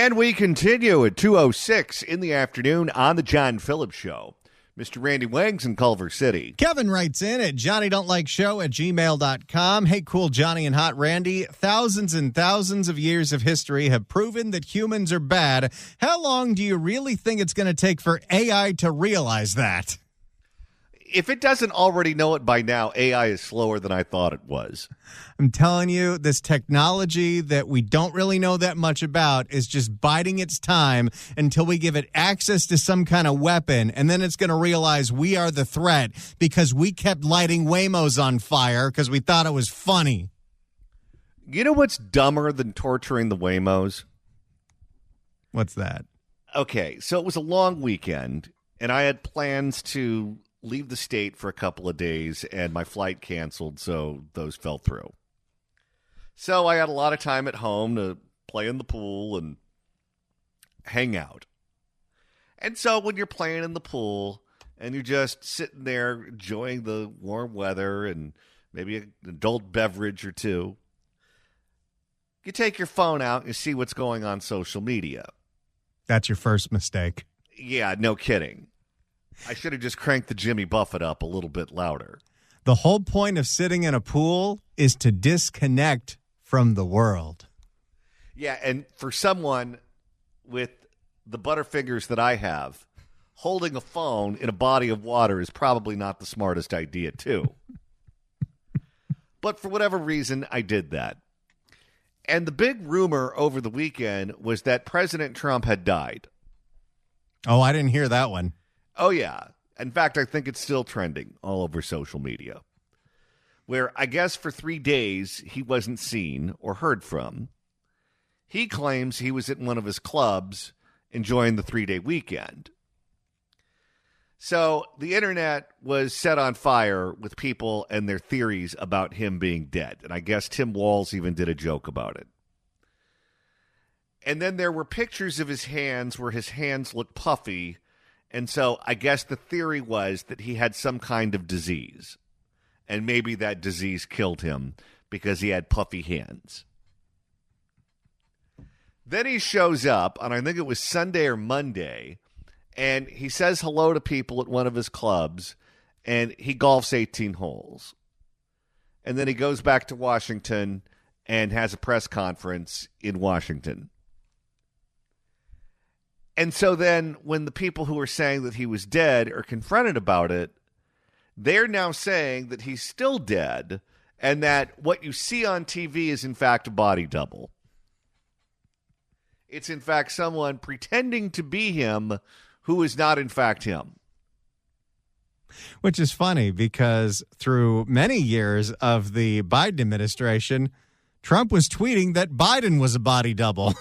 And we continue at 2:06 in the afternoon on the John Phillips Show. Mr. Randy Wangs in Culver City. Kevin writes in at johnnydontlikeshow@gmail.com. Hey, cool Johnny and hot Randy. Thousands and thousands of years of history have proven that humans are bad. How long do you really think it's going to take for AI to realize that? If it doesn't already know it by now, AI is slower than I thought it was. I'm telling you, this technology that we don't really know that much about is just biding its time until we give it access to some kind of weapon, and then it's going to realize we are the threat because we kept lighting Waymos on fire because we thought it was funny. You know what's dumber than torturing the Waymos? What's that? Okay, so it was a long weekend, and I had plans to leave the state for a couple of days, and my flight canceled, so those fell through. So I had a lot of time at home to play in the pool and hang out. And so when you're playing in the pool and you're just sitting there enjoying the warm weather and maybe an adult beverage or two, you take your phone out and you see what's going on social media. That's your first mistake. Yeah, no kidding. I should have just cranked the Jimmy Buffett up a little bit louder. The whole point of sitting in a pool is to disconnect from the world. Yeah, and for someone with the butterfingers that I have, holding a phone in a body of water is probably not the smartest idea, too. But for whatever reason, I did that. And the big rumor over the weekend was that President Trump had died. Oh, I didn't hear that one. Oh, yeah. In fact, I think it's still trending all over social media, where I guess for 3 days he wasn't seen or heard from. He claims he was at one of his clubs enjoying the 3-day weekend. So the internet was set on fire with people and their theories about him being dead. And I guess Tim Walz even did a joke about it. And then there were pictures of his hands where his hands looked puffy. And so I guess the theory was that he had some kind of disease. And maybe that disease killed him because he had puffy hands. Then he shows up on, I think it was Sunday or Monday, and he says hello to people at one of his clubs, and he golfs 18 holes. And then he goes back to Washington and has a press conference in Washington. And so then when the people who are saying that he was dead are confronted about it, they're now saying that he's still dead and that what you see on TV is in fact a body double. It's in fact someone pretending to be him who is not in fact him. Which is funny because through many years of the Biden administration, Trump was tweeting that Biden was a body double.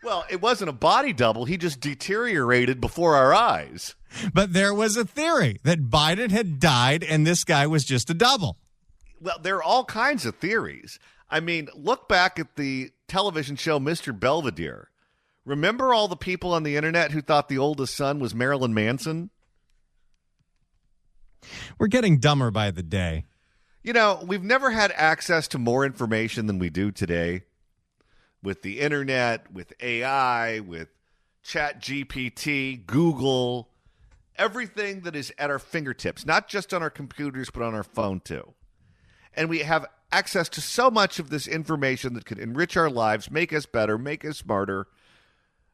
Well, it wasn't a body double. He just deteriorated before our eyes. But there was a theory that Biden had died and this guy was just a double. Well, there are all kinds of theories. I mean, look back at the television show Mr. Belvedere. Remember all the people on the internet who thought the oldest son was Marilyn Manson? We're getting dumber by the day. You know, we've never had access to more information than we do today. With the internet, with AI, with ChatGPT, Google, everything that is at our fingertips, not just on our computers, but on our phone too. And we have access to so much of this information that could enrich our lives, make us better, make us smarter,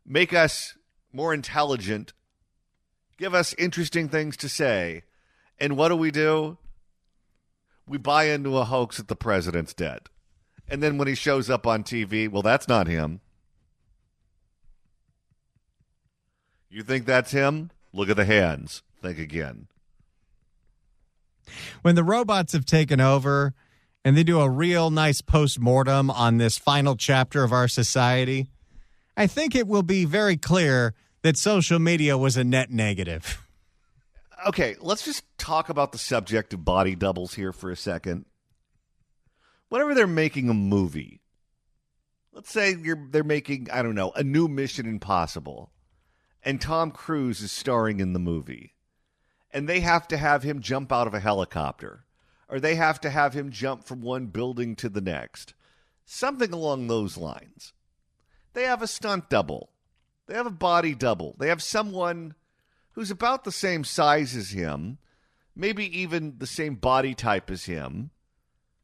make us more intelligent, give us interesting things to say. And what do? We buy into a hoax that the president's dead. And then when he shows up on TV, well, that's not him. You think that's him? Look at the hands. Think again. When the robots have taken over and they do a real nice post-mortem on this final chapter of our society, I think it will be very clear that social media was a net negative. Okay, let's just talk about the subject of body doubles here for a second. Whenever they're making a movie, let's say they're making, I don't know, a new Mission Impossible, and Tom Cruise is starring in the movie, and they have to have him jump out of a helicopter, or they have to have him jump from one building to the next, something along those lines. they have a stunt double. They have a body double. They have someone who's about the same size as him, maybe even the same body type as him,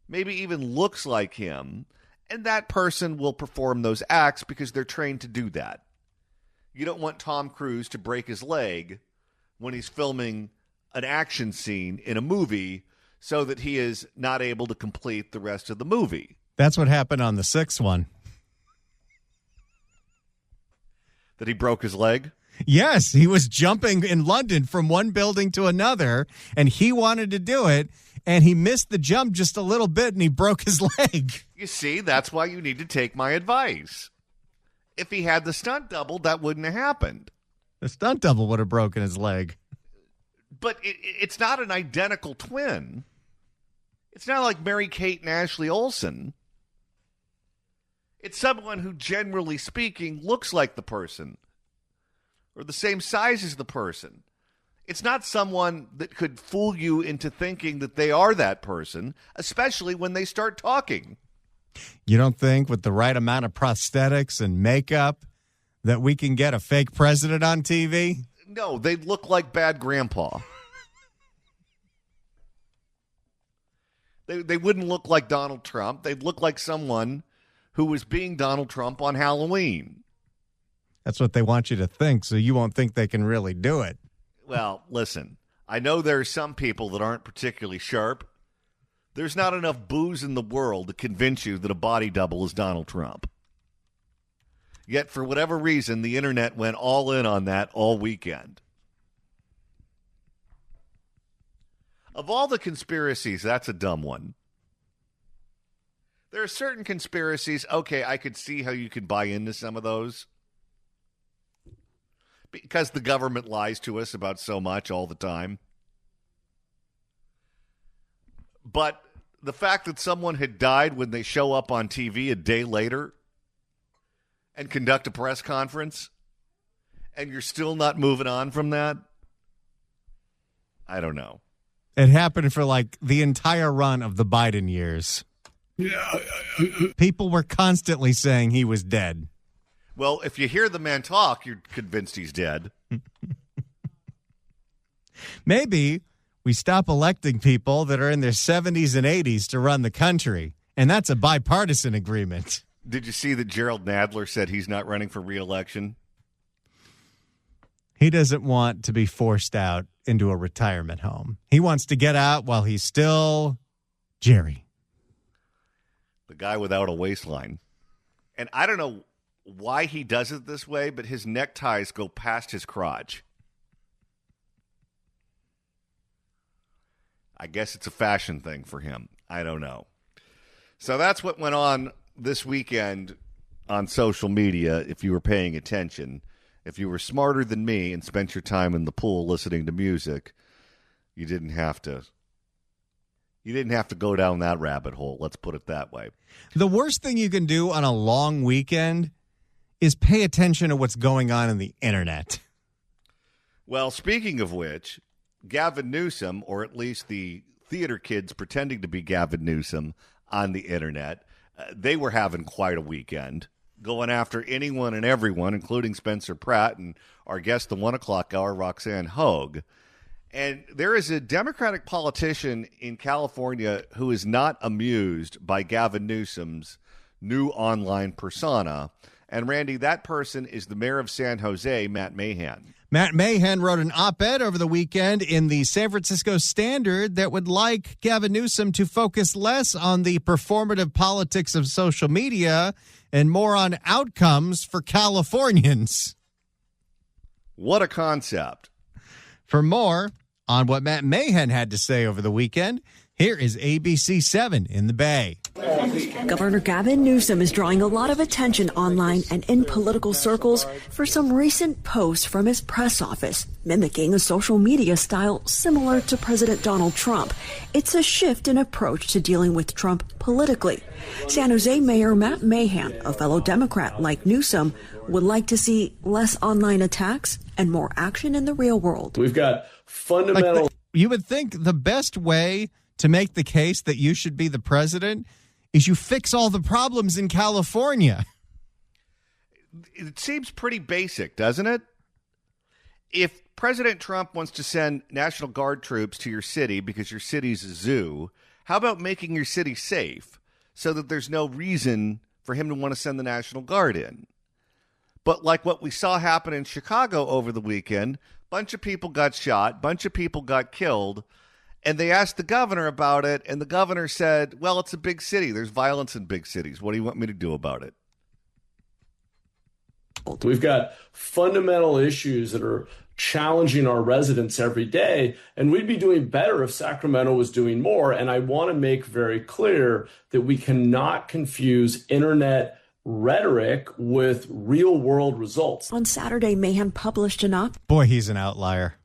maybe even looks like him, and that person will perform those acts because they're trained to do that. You don't want Tom Cruise to break his leg when he's filming an action scene in a movie so that he is not able to complete the rest of the movie. That's what happened on the sixth one. That he broke his leg? Yes, he was jumping in London from one building to another, and he wanted to do it, and he missed the jump just a little bit, and he broke his leg. You see, that's why you need to take my advice. If he had the stunt double, that wouldn't have happened. The stunt double would have broken his leg. But it's not an identical twin. It's not like Mary-Kate and Ashley Olsen. It's someone who, generally speaking, looks like the person or the same size as the person. It's not someone that could fool you into thinking that they are that person, especially when they start talking. You don't think with the right amount of prosthetics and makeup that we can get a fake president on TV? No, they'd look like bad grandpa. They wouldn't look like Donald Trump. They'd look like someone who was being Donald Trump on Halloween. That's what they want you to think, so you won't think they can really do it. Well, listen, I know there are some people that aren't particularly sharp. There's not enough booze in the world to convince you that a body double is Donald Trump. Yet, for whatever reason, the internet went all in on that all weekend. Of all the conspiracies, that's a dumb one. There are certain conspiracies, okay, I could see how you could buy into some of those. Because the government lies to us about so much all the time. But the fact that someone had died when they show up on TV a day later and conduct a press conference, and you're still not moving on from that, I don't know. It happened for like the entire run of the Biden years. People were constantly saying he was dead. Well, if you hear the man talk, you're convinced he's dead. Maybe we stop electing people that are in their 70s and 80s to run the country, and that's a bipartisan agreement. Did you see that Gerald Nadler said he's not running for re-election? He doesn't want to be forced out into a retirement home. He wants to get out while he's still Jerry. The guy without a waistline. And I don't know why he does it this way, but his neckties go past his crotch. I guess it's a fashion thing for him. I don't know. So that's what went on this weekend on social media, if you were paying attention. If you were smarter than me and spent your time in the pool listening to music, you didn't have to go down that rabbit hole. Let's put it that way. The worst thing you can do on a long weekend is pay attention to what's going on in the internet. Well, speaking of which, Gavin Newsom, or at least the theater kids pretending to be Gavin Newsom on the internet, they were having quite a weekend, going after anyone and everyone, including Spencer Pratt and our guest, the 1 o'clock hour, Roxanne Hogue. And there is a Democratic politician in California who is not amused by Gavin Newsom's new online persona. And, Randy, that person is the mayor of San Jose, Matt Mahan. Matt Mahan wrote an op-ed over the weekend in the San Francisco Standard that would like Gavin Newsom to focus less on the performative politics of social media and more on outcomes for Californians. What a concept. For more on what Matt Mahan had to say over the weekend, here is ABC 7 in the Bay. Governor Gavin Newsom is drawing a lot of attention online and in political circles for some recent posts from his press office, mimicking a social media style similar to President Donald Trump. It's a shift in approach to dealing with Trump politically. San Jose Mayor Matt Mahan, a fellow Democrat like Newsom, would like to see less online attacks and more action in the real world. We've got fundamental... You would think the best way to make the case that you should be the president is you fix all the problems in California. it seems pretty basic, doesn't it? If President Trump wants to send National Guard troops to your city because your city's a zoo, how about making your city safe so that there's no reason for him to want to send the National Guard in? But like what we saw happen in Chicago over the weekend, bunch of people got shot, bunch of people got killed, and they asked the governor about it, and the governor said, well, it's a big city. There's violence in big cities. What do you want me to do about it? We've got fundamental issues that are challenging our residents every day, and we'd be doing better if Sacramento was doing more. And I want to make very clear that we cannot confuse internet rhetoric with real world results. On Saturday, Mahan published an op. Boy, he's an outlier.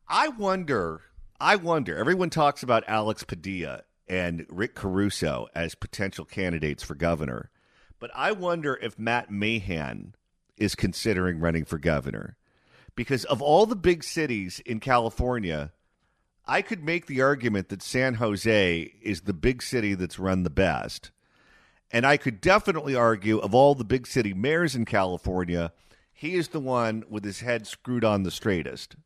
I wonder, everyone talks about Alex Padilla and Rick Caruso as potential candidates for governor, but I wonder if Matt Mahan is considering running for governor. Because of all the big cities in California, I could make the argument that San Jose is the big city that's run the best. And I could definitely argue of all the big city mayors in California, he is the one with his head screwed on the straightest.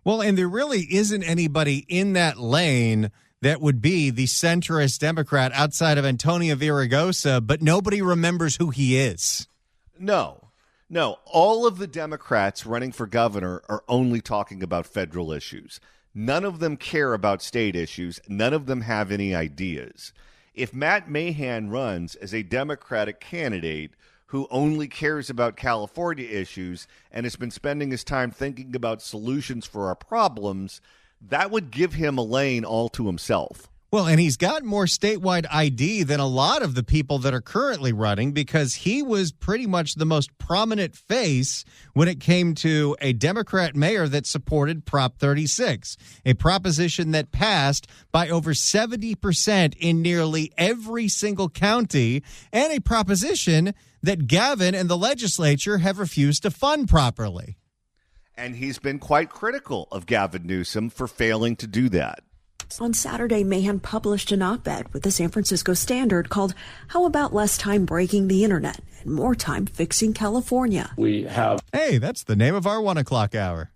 Well, and there really isn't anybody in that lane that would be the centrist Democrat outside of Antonio Villaraigosa, but nobody remembers who he is. No, all of the Democrats running for governor are only talking about federal issues. None of them care about state issues. None of them have any ideas. If Matt Mahan runs as a Democratic candidate who only cares about California issues and has been spending his time thinking about solutions for our problems, that would give him a lane all to himself. Well, and he's got more statewide ID than a lot of the people that are currently running because he was pretty much the most prominent face when it came to a Democrat mayor that supported Prop 36, a proposition that passed by over 70% in nearly every single county, and a proposition that Gavin and the legislature have refused to fund properly. And he's been quite critical of Gavin Newsom for failing to do that. On Saturday, Mahan published an op-ed with the San Francisco Standard called "How About Less Time Breaking the Internet and More Time Fixing California?" Hey, that's the name of our 1 o'clock hour.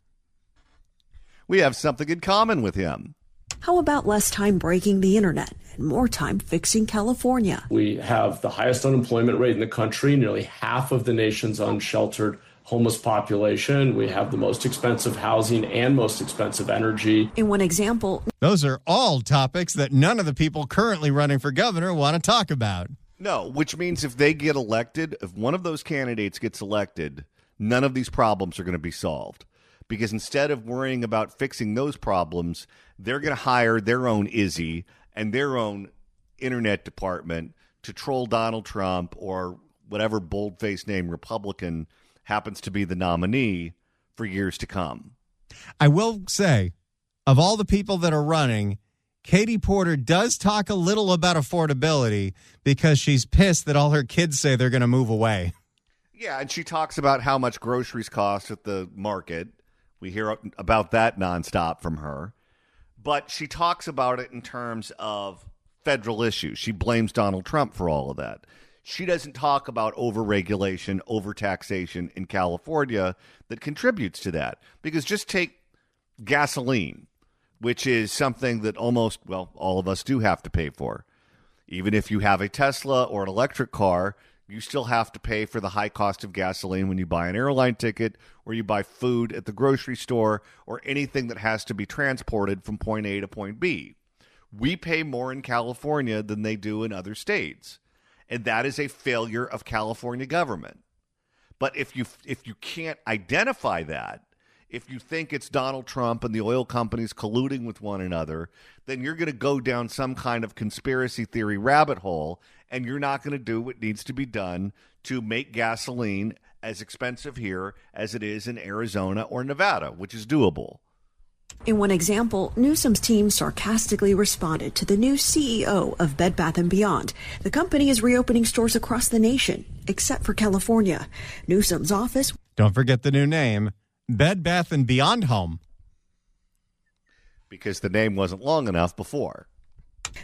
We have something in common with him. How about less time breaking the internet and more time fixing California? We have the highest unemployment rate in the country, nearly half of the nation's unsheltered homeless population. We have the most expensive housing and most expensive energy. In one example, those are all topics that none of the people currently running for governor want to talk about. No, which means if they get elected, if one of those candidates gets elected, none of these problems are going to be solved. Because instead of worrying about fixing those problems, they're going to hire their own Izzy and their own internet department to troll Donald Trump or whatever bold-faced name Republican happens to be the nominee for years to come. I will say, of all the people that are running, Katie Porter does talk a little about affordability because she's pissed that all her kids say they're going to move away. Yeah, and she talks about how much groceries cost at the market. We hear about that nonstop from her. But she talks about it in terms of federal issues. She blames Donald Trump for all of that. She doesn't talk about overregulation, overtaxation in California that contributes to that. Because just take gasoline, which is something that almost, well, all of us do have to pay for. Even if you have a Tesla or an electric car, you still have to pay for the high cost of gasoline when you buy an airline ticket or you buy food at the grocery store or anything that has to be transported from point A to point B. We pay more in California than they do in other states. And that is a failure of California government. But if you can't identify that, if you think it's Donald Trump and the oil companies colluding with one another, then you're going to go down some kind of conspiracy theory rabbit hole, and you're not going to do what needs to be done to make gasoline as expensive here as it is in Arizona or Nevada, which is doable. In one example, Newsom's team sarcastically responded to the new CEO of Bed Bath & Beyond. The company is reopening stores across the nation, except for California. Newsom's office... Don't forget the new name, Bed Bath & Beyond Home. Because the name wasn't long enough before.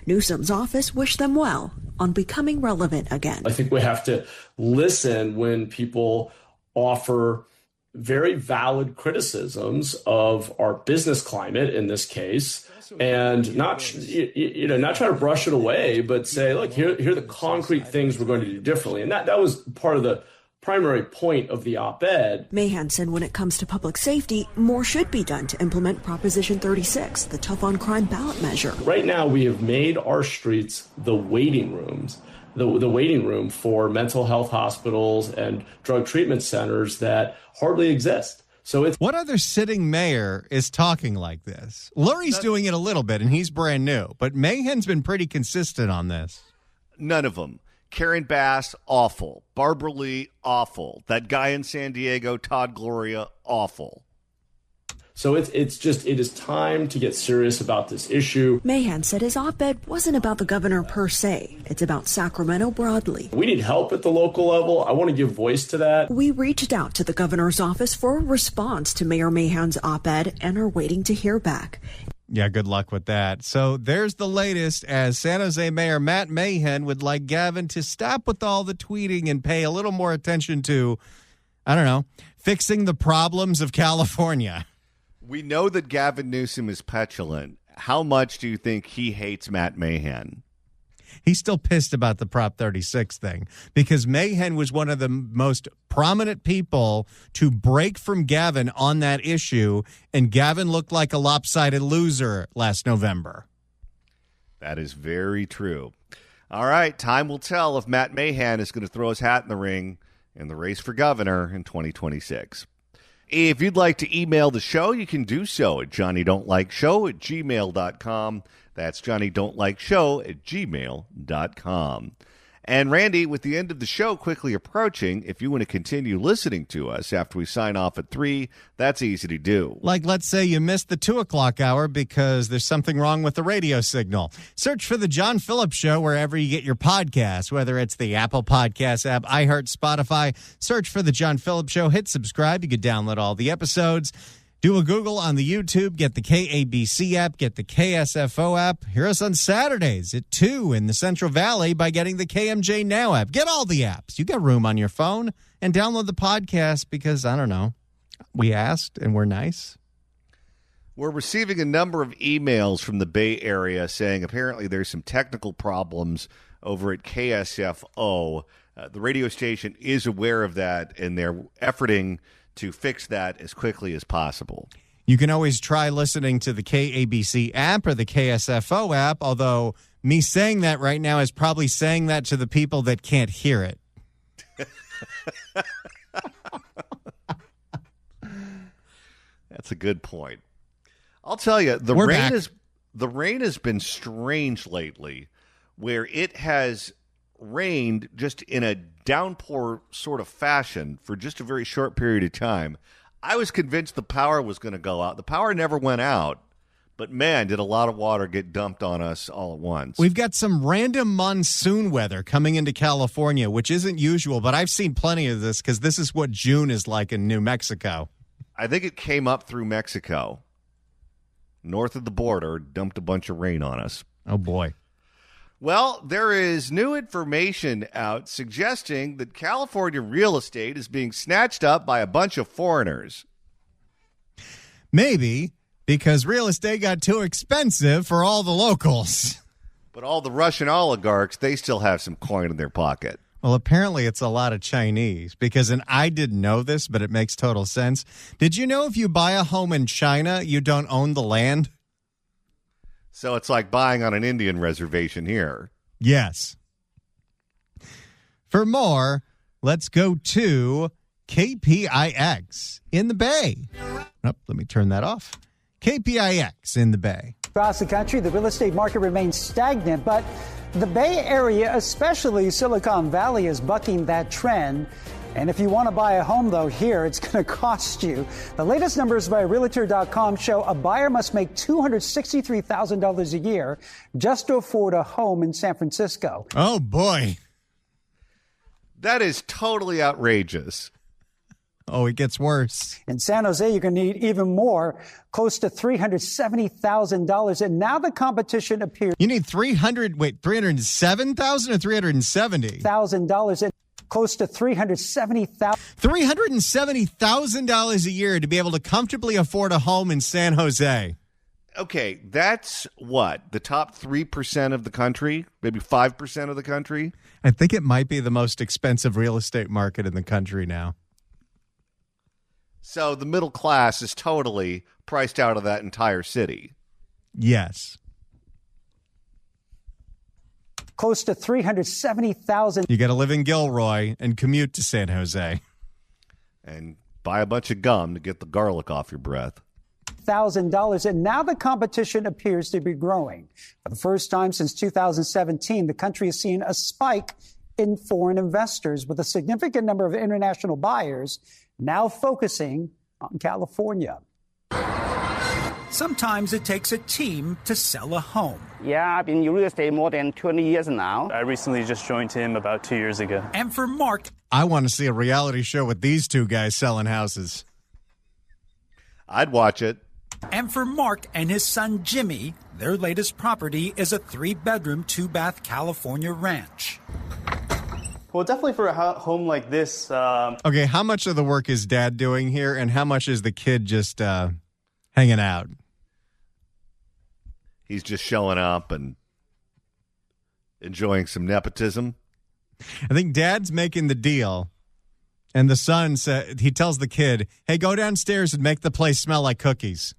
Newsom's office wished them well on becoming relevant again. I think we have to listen when people offer very valid criticisms of our business climate in this case, and not try to brush it away, but say, look, here are the concrete things we're going to do differently. And that was part of the primary point of the op-ed. Mahan said when it comes to public safety, more should be done to implement Proposition 36, the tough on crime ballot measure. Right now, we have made our streets the waiting rooms, the waiting room for mental health hospitals and drug treatment centers that hardly exist. So it's what other sitting mayor is talking like this? Lurie's doing it a little bit, and he's brand new, but Mahan's been pretty consistent on this. None of them. Karen Bass, awful. Barbara Lee, awful. That guy in San Diego, Todd Gloria, awful. So it is time to get serious about this issue. Mahan said his op-ed wasn't about the governor per se. It's about Sacramento broadly. We need help at the local level. I want to give voice to that. We reached out to the governor's office for a response to Mayor Mahan's op-ed and are waiting to hear back. Yeah, good luck with that. So there's the latest, as San Jose Mayor Matt Mahan would like Gavin to stop with all the tweeting and pay a little more attention to, I don't know, fixing the problems of California. We know that Gavin Newsom is petulant. How much do you think he hates Matt Mahan? He's still pissed about the Prop 36 thing because Mahan was one of the most prominent people to break from Gavin on that issue, and Gavin looked like a lopsided loser last November. That is very true. All right, time will tell if Matt Mahan is going to throw his hat in the ring in the race for governor in 2026. If you'd like to email the show, you can do so at johnnydon'tlikeshow@gmail.com. That's johnnydon'tlikeshow@gmail.com. And Randy, with the end of the show quickly approaching, if you want to continue listening to us after we sign off at 3, that's easy to do. Like, let's say you missed the 2 o'clock hour because there's something wrong with the radio signal. Search for The John Phillips Show wherever you get your podcasts, whether it's the Apple Podcast app, iHeart, Spotify. Search for The John Phillips Show. Hit subscribe. You can download all the episodes. Do a Google on the YouTube, get the KABC app, get the KSFO app. Hear us on Saturdays at 2 in the Central Valley by getting the KMJ Now app. Get all the apps. You got room on your phone, and download the podcast because, I don't know, we asked and we're nice. We're receiving a number of emails from the Bay Area saying apparently there's some technical problems over at KSFO. The radio station is aware of that, and they're efforting to fix that as quickly as possible. You can always try listening to the KABC app or the KSFO app, although me saying that right now is probably saying that to the people that can't hear it. That's a good point. I'll tell you, the rain has been strange lately, where it has rained just in a downpour sort of fashion for just a very short period of time. I was convinced the power was going to go out. The power never went out, but man, did a lot of water get dumped on us all at once. We've got some random monsoon weather coming into California, which isn't usual, but I've seen plenty of this because this is what June is like in New Mexico. I think it came up through Mexico, north of the border, dumped a bunch of rain on us. Oh, boy. Well, there is new information out suggesting that California real estate is being snatched up by a bunch of foreigners. Maybe because real estate got too expensive for all the locals. But all the Russian oligarchs, they still have some coin in their pocket. Well, apparently it's a lot of Chinese because, and I didn't know this, but it makes total sense. Did you know if you buy a home in China, you don't own the land? So it's like buying on an Indian reservation here. Yes. For more, let's go to KPIX in the Bay. Let me turn that off. KPIX in the Bay. Across the country, the real estate market remains stagnant, but the Bay Area, especially Silicon Valley, is bucking that trend. And if you want to buy a home, though, here, it's going to cost you. The latest numbers by Realtor.com show a buyer must make $263,000 a year just to afford a home in San Francisco. Oh, boy. That is totally outrageous. Oh, it gets worse. In San Jose, you're going to need even more, close to $370,000. And now the competition appears. You need 307,000 or 370? $1,000 and close to $370,000. $370,000 a year to be able to comfortably afford a home in San Jose. Okay, that's what? The top 3% of the country? Maybe 5% of the country? I think it might be the most expensive real estate market in the country now. So the middle class is totally priced out of that entire city. Yes. Close to $370,000. You got to live in Gilroy and commute to San Jose. And buy a bunch of gum to get the garlic off your breath. $1,000. And now the competition appears to be growing. For the first time since 2017, the country has seen a spike in foreign investors, with a significant number of international buyers now focusing on California. Sometimes it takes a team to sell a home. Yeah, I've been in real estate more than 20 years now. I recently just joined him about 2 years ago. And for Mark, I want to see a reality show with these two guys selling houses. I'd watch it. And for Mark and his son Jimmy, their latest property is a 3-bedroom, 2-bath California ranch. Well, definitely for a home like this. Okay, how much of the work is Dad doing here, and how much is the kid just hanging out? He's just showing up and enjoying some nepotism. I think Dad's making the deal, and the son he tells the kid, "Hey, go downstairs and make the place smell like cookies."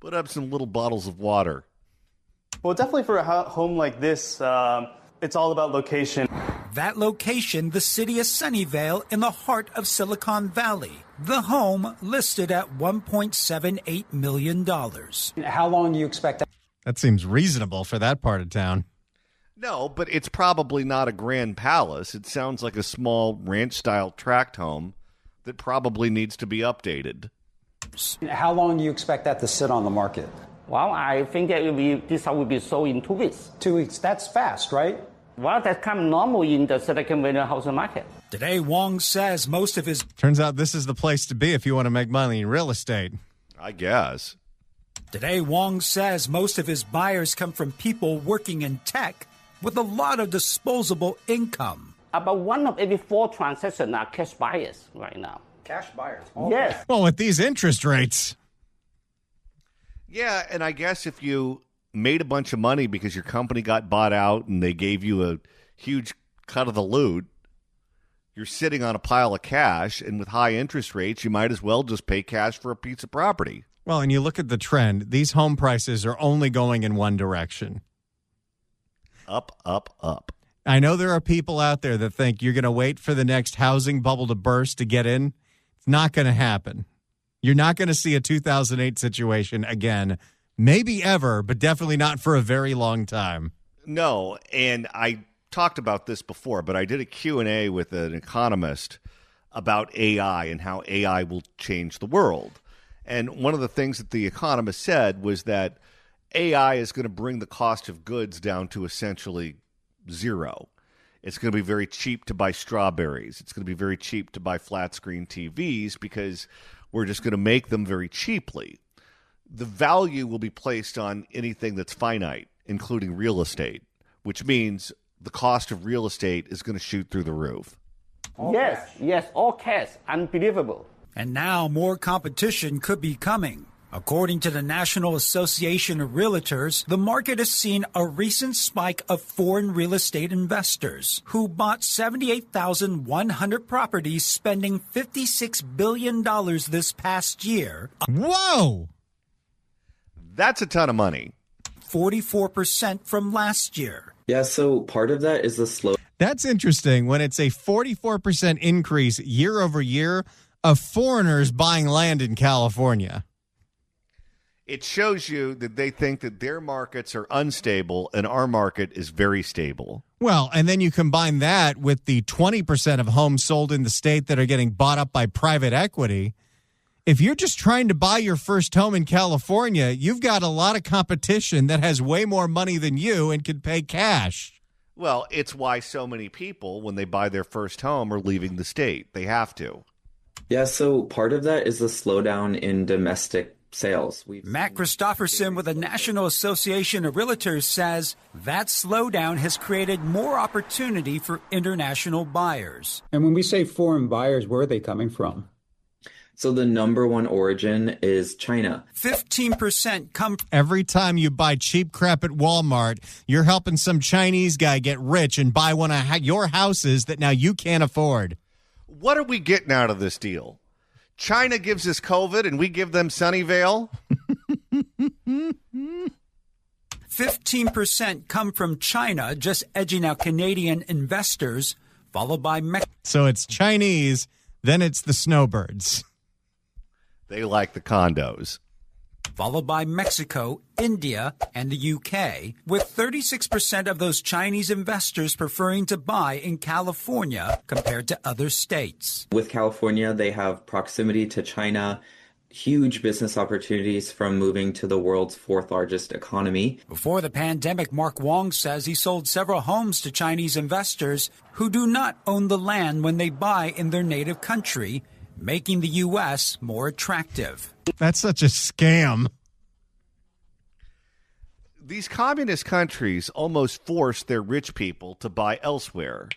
Put up some little bottles of water. Well, definitely for a home like this, it's all about location. That location, the city of Sunnyvale in the heart of Silicon Valley. The home listed at $1.78 million. How long do you expect that? That seems reasonable for that part of town. No, but it's probably not a grand palace. It sounds like a small ranch-style tract home that probably needs to be updated. How long do you expect that to sit on the market? Well, I think that this house will be sold in 2 weeks. 2 weeks. That's fast, right? Well, that's kind of normal in the Silicon Valley housing market. Today, Wong says most of his... Turns out this is the place to be if you want to make money in real estate. I guess. Today, Wong says most of his buyers come from people working in tech with a lot of disposable income. About 1 of every 4 transactions are cash buyers right now. Cash buyers. Yes. Well, with these interest rates. Yeah, and I guess if you made a bunch of money because your company got bought out and they gave you a huge cut of the loot, you're sitting on a pile of cash, and with high interest rates, you might as well just pay cash for a piece of property. Well, and you look at the trend, these home prices are only going in one direction. Up, up, up. I know there are people out there that think you're going to wait for the next housing bubble to burst to get in. It's not going to happen. You're not going to see a 2008 situation again, maybe ever, but definitely not for a very long time. No, and I talked about this before, but I did a Q&A with an economist about AI and how AI will change the world. And one of the things that the economist said was that AI is going to bring the cost of goods down to essentially zero. It's going to be very cheap to buy strawberries. It's going to be very cheap to buy flat screen TVs because we're just going to make them very cheaply. The value will be placed on anything that's finite, including real estate, which means the cost of real estate is going to shoot through the roof. Yes, all cash. Unbelievable. And now more competition could be coming. According to the National Association of Realtors, the market has seen a recent spike of foreign real estate investors who bought 78,100 properties, spending $56 billion this past year. Whoa! That's a ton of money. 44% from last year. Yeah, so part of that is the slow. That's interesting when it's a 44% increase year over year of foreigners buying land in California. It shows you that they think that their markets are unstable and our market is very stable. Well, and then you combine that with the 20% of homes sold in the state that are getting bought up by private equity. If you're just trying to buy your first home in California, you've got a lot of competition that has way more money than you and can pay cash. Well, it's why so many people, when they buy their first home, are leaving the state. They have to. Yeah, so part of that is the slowdown in domestic sales. Matt Christofferson with the National Association of Realtors says that slowdown has created more opportunity for international buyers. And when we say foreign buyers, where are they coming from? So the number one origin is China. 15% come. Every time you buy cheap crap at Walmart, you're helping some Chinese guy get rich and buy one of your houses that now you can't afford. What are we getting out of this deal? China gives us COVID and we give them Sunnyvale? 15% come from China, just edging out Canadian investors, followed by Mexico. So it's Chinese, then it's the snowbirds. They like the condos. Followed by Mexico, India, and the UK, with 36% of those Chinese investors preferring to buy in California compared to other states. With California, they have proximity to China, huge business opportunities from moving to the world's fourth largest economy. Before the pandemic, Mark Wong says he sold several homes to Chinese investors who do not own the land when they buy in their native country, making the U.S. more attractive. That's such a scam. These communist countries almost force their rich people to buy elsewhere.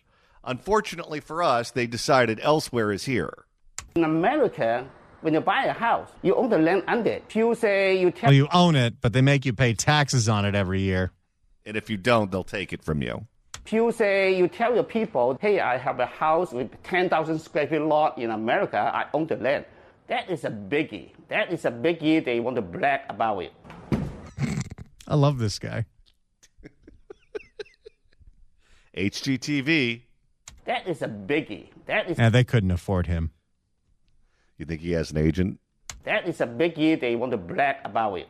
Unfortunately for us, they decided elsewhere is here. In America, when you buy a house, you own the land under it. You own it, but they make you pay taxes on it every year. And if you don't, they'll take it from you. You tell your people, hey, I have a house with 10,000 square feet lot in America. I own the land. That is a biggie. That is a biggie. They want to brag about it. I love this guy. HGTV. That is a biggie. Yeah, they couldn't afford him. You think he has an agent? That is a biggie. They want to brag about it.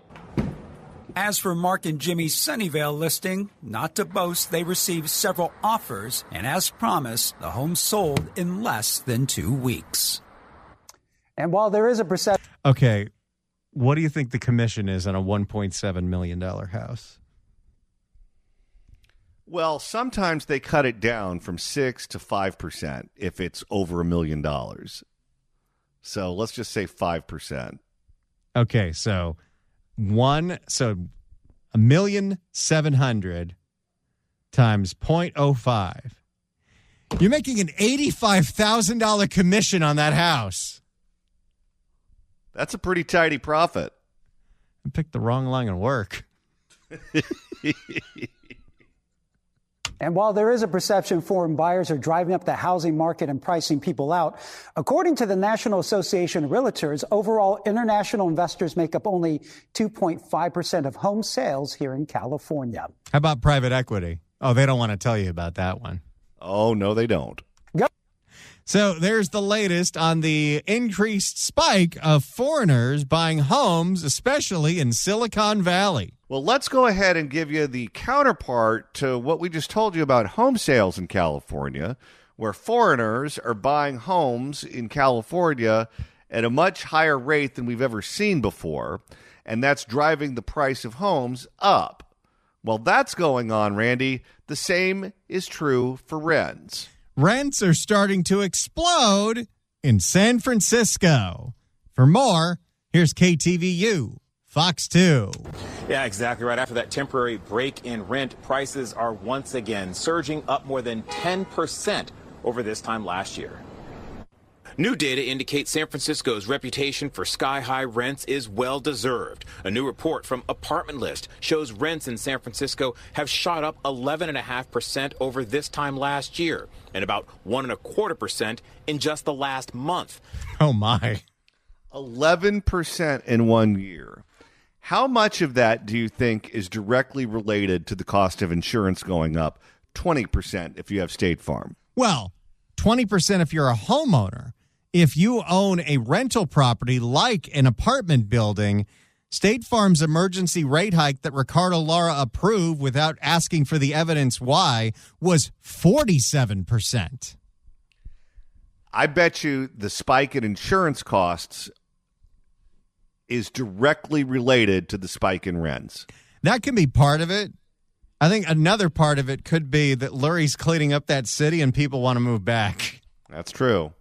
As for Mark and Jimmy's Sunnyvale listing, not to boast, they received several offers, and as promised, the home sold in less than 2 weeks. And while there is a perception... Okay, what do you think the commission is on a $1.7 million house? Well, sometimes they cut it down from 6 to 5% if it's over $1 million. So let's just say 5%. Okay, so 1,700,000 times 0.05. You're making an $85,000 commission on that house. That's a pretty tidy profit. I picked the wrong line of work. And while there is a perception foreign buyers are driving up the housing market and pricing people out, according to the National Association of Realtors, overall international investors make up only 2.5% of home sales here in California. How about private equity? Oh, they don't want to tell you about that one. Oh, no, they don't. So there's the latest on the increased spike of foreigners buying homes, especially in Silicon Valley. Well, let's go ahead and give you the counterpart to what we just told you about home sales in California, where foreigners are buying homes in California at a much higher rate than we've ever seen before, and that's driving the price of homes up. While that's going on, Randy, the same is true for rents. Rents are starting to explode in San Francisco. For more, here's KTVU, Fox 2. Yeah, exactly right. After that temporary break in rent, prices are once again surging up more than 10% over this time last year. New data indicates San Francisco's reputation for sky-high rents is well-deserved. A new report from Apartment List shows rents in San Francisco have shot up 11.5% over this time last year, and about 1.25% in just the last month. Oh, my. 11% in 1 year. How much of that do you think is directly related to the cost of insurance going up? 20% if you have State Farm. Well, 20% if you're a homeowner. If you own a rental property like an apartment building, State Farm's emergency rate hike that Ricardo Lara approved without asking for the evidence why was 47%. I bet you the spike in insurance costs is directly related to the spike in rents. That can be part of it. I think another part of it could be that Lurie's cleaning up that city and people want to move back. That's true.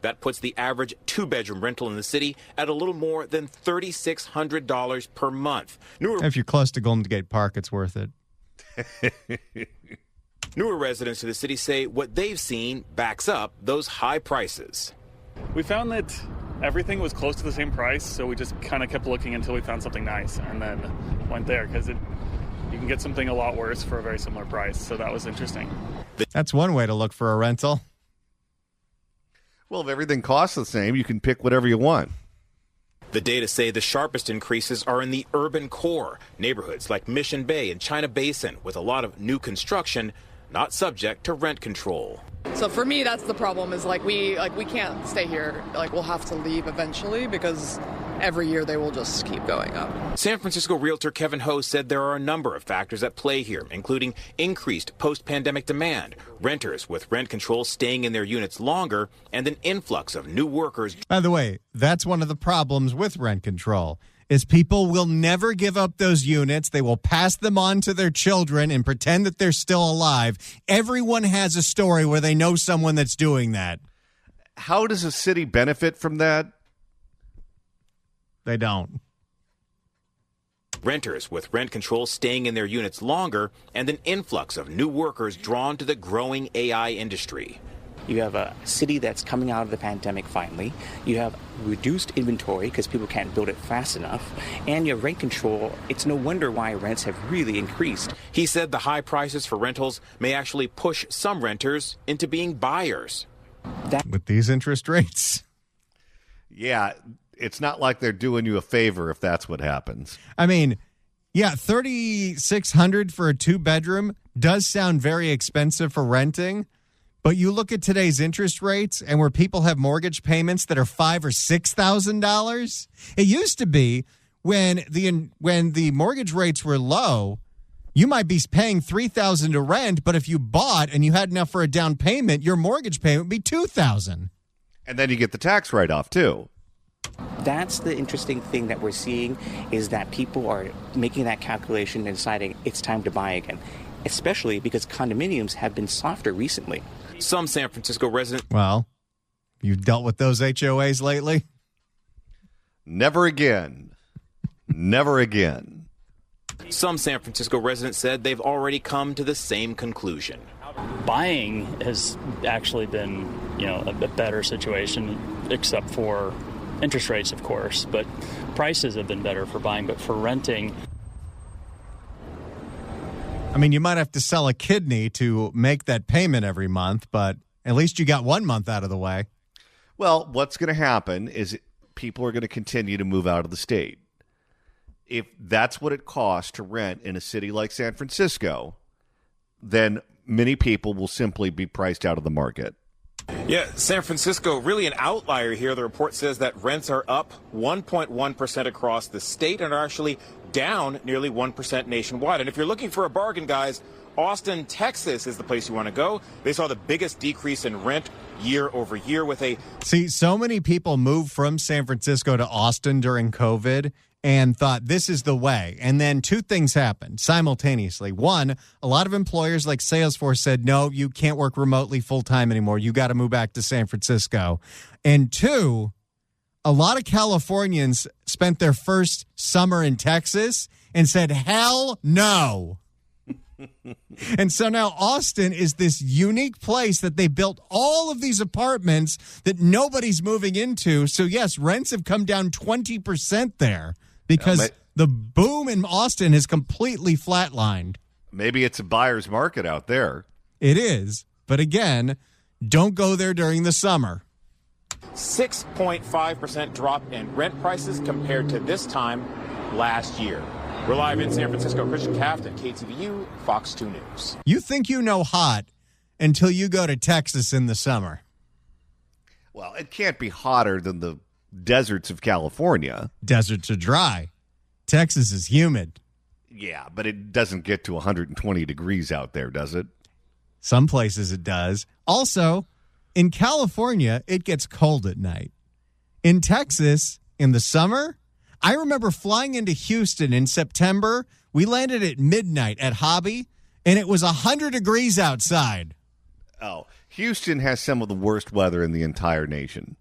That puts the average two-bedroom rental in the city at a little more than $3,600 per month. If you're close to Golden Gate Park, it's worth it. Newer residents of the city say what they've seen backs up those high prices. We found that everything was close to the same price, so we just kind of kept looking until we found something nice and then went there because you can get something a lot worse for a very similar price, so that was interesting. That's one way to look for a rental. Well, if everything costs the same, you can pick whatever you want. The data say the sharpest increases are in the urban core, neighborhoods like Mission Bay and China Basin, with a lot of new construction not subject to rent control. So for me, that's the problem, is we can't stay here. We'll have to leave eventually because every year they will just keep going up. San Francisco realtor Kevin Ho said there are a number of factors at play here, including increased post-pandemic demand, renters with rent control staying in their units longer, and an influx of new workers. By the way, that's one of the problems with rent control, is people will never give up those units. They will pass them on to their children and pretend that they're still alive. Everyone has a story where they know someone that's doing that. How does a city benefit from that? They don't. Renters with rent control staying in their units longer, and an influx of new workers drawn to the growing AI industry. You have a city that's coming out of the pandemic finally. You have reduced inventory because people can't build it fast enough. And you have rent control. It's no wonder why rents have really increased. He said the high prices for rentals may actually push some renters into being buyers. With these interest rates? Yeah, it's not like they're doing you a favor if that's what happens. I mean, yeah, $3,600 for a two-bedroom does sound very expensive for renting. But you look at today's interest rates and where people have mortgage payments that are $5,000 or $6,000. It used to be when the mortgage rates were low, you might be paying $3,000 to rent, but if you bought and you had enough for a down payment, your mortgage payment would be $2,000. And then you get the tax write-off too. That's the interesting thing that we're seeing, is that people are making that calculation and deciding it's time to buy again, especially because condominiums have been softer recently. Some San Francisco residents... Well, you've dealt with those HOAs lately? Never again. Never again. Some San Francisco residents said they've already come to the same conclusion. Buying has actually been, a better situation, except for interest rates, of course. But prices have been better for buying, but for renting... I mean, you might have to sell a kidney to make that payment every month, but at least you got 1 month out of the way. Well, what's going to happen is people are going to continue to move out of the state. If that's what it costs to rent in a city like San Francisco, then many people will simply be priced out of the market. Yeah, San Francisco, really an outlier here. The report says that rents are up 1.1% across the state and are actually down nearly 1% nationwide. And if you're looking for a bargain, guys, Austin, Texas is the place you want to go. They saw the biggest decrease in rent year over year with a... See, so many people moved from San Francisco to Austin during COVID and thought this is the way. And then two things happened simultaneously. One, a lot of employers like Salesforce said, no, you can't work remotely full-time anymore. You got to move back to San Francisco. And two, a lot of Californians spent their first summer in Texas and said, hell no. And so now Austin is this unique place that they built all of these apartments that nobody's moving into. So, yes, rents have come down 20% there because the boom in Austin has completely flatlined. Maybe it's a buyer's market out there. It is. But again, don't go there during the summer. 6.5% drop in rent prices compared to this time last year. We're live in San Francisco. Christian Cafton, KTVU, Fox 2 News. You think you know hot until you go to Texas in the summer. Well, it can't be hotter than the deserts of California. Deserts are dry. Texas is humid. Yeah, but it doesn't get to 120 degrees out there, does it? Some places it does. Also, in California, it gets cold at night. In Texas, in the summer, I remember flying into Houston in September. We landed at midnight at Hobby. and it was 100 degrees outside. Oh, Houston has some of the worst weather in the entire nation.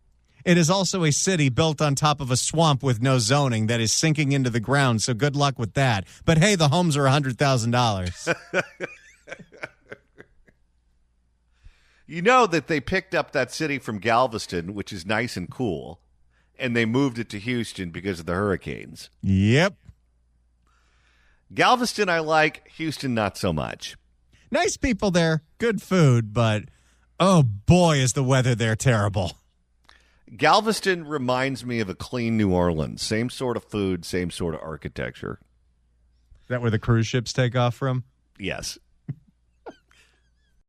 It is also a city built on top of a swamp with no zoning that is sinking into the ground, so good luck with that. But hey, the homes are $100,000. You know that they picked up that city from Galveston, which is nice and cool, and they moved it to Houston because of the hurricanes. Yep. Galveston I like, Houston not so much. Nice people there, good food, but oh boy is the weather there terrible. Galveston reminds me of a clean New Orleans. Same sort of food, same sort of architecture. Is that where the cruise ships take off from? Yes.